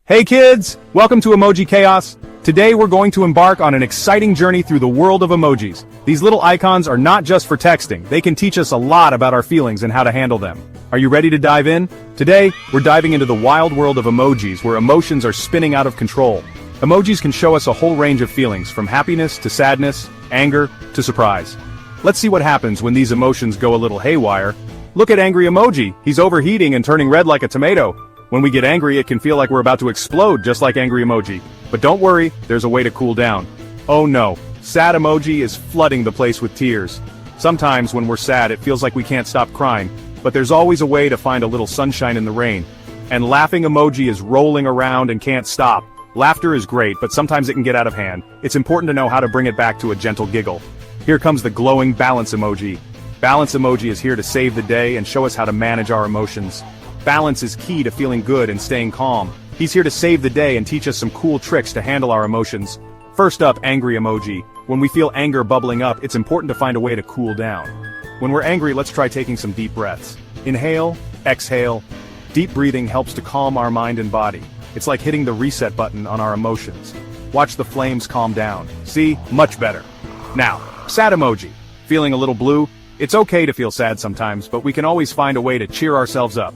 Hey kids! Welcome to Emoji Chaos. Today we're going to embark on an exciting journey through the world of emojis. These little icons are not just for texting, they can teach us a lot about our feelings and how to handle them. Are you ready to dive in? Today, we're diving into the wild world of emojis where emotions are spinning out of control. Emojis can show us a whole range of feelings, from happiness to sadness, anger to surprise. Let's see what happens when these emotions go a little haywire. Look at angry emoji, he's overheating and turning red like a tomato. When we get angry, it can feel like we're about to explode, just like angry emoji. But don't worry, there's a way to cool down. Oh no, sad emoji is flooding the place with tears. Sometimes when we're sad, it feels like we can't stop crying, but there's always a way to find a little sunshine in the rain. And laughing emoji is rolling around and can't stop. Laughter is great, but sometimes it can get out of hand. It's important to know how to bring it back to a gentle giggle. Here comes the glowing balance emoji. Balance emoji is here to save the day and show us how to manage our emotions. Balance is key to feeling good and staying calm. He's here to save the day and teach us some cool tricks to handle our emotions. First up, angry emoji. When we feel anger bubbling up, it's important to find a way to cool down. When we're angry, let's try taking some deep breaths. Inhale, exhale. Deep breathing helps to calm our mind and body. It's like hitting the reset button on our emotions. Watch the flames calm down. See? Much better. Now, sad emoji. Feeling a little blue? It's okay to feel sad sometimes, but we can always find a way to cheer ourselves up.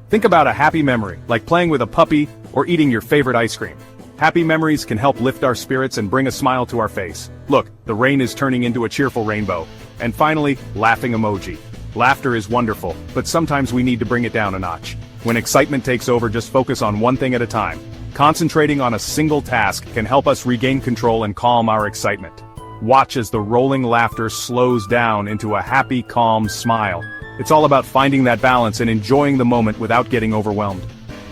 Think about a happy memory, like playing with a puppy or eating your favorite ice cream. Happy memories can help lift our spirits and bring a smile to our face. Look, the rain is turning into a cheerful rainbow. And finally, laughing emoji. Laughter is wonderful, but sometimes we need to bring it down a notch. When excitement takes over, just focus on one thing at a time. Concentrating on a single task can help us regain control and calm our excitement. Watch as the rolling laughter slows down into a happy, calm smile. It's all about finding that balance and enjoying the moment without getting overwhelmed.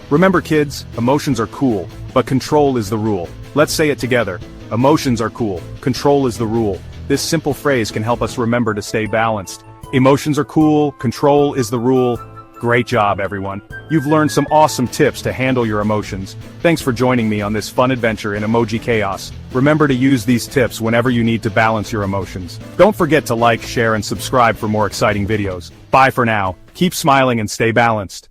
Remember kids, emotions are cool, but control is the rule. Let's say it together. Emotions are cool, control is the rule. This simple phrase can help us remember to stay balanced. Emotions are cool, control is the rule. Great job, everyone. You've learned some awesome tips to handle your emotions. Thanks for joining me on this fun adventure in Emoji Chaos. Remember to use these tips whenever you need to balance your emotions. Don't forget to like, share, and subscribe for more exciting videos. Bye for now. Keep smiling and stay balanced.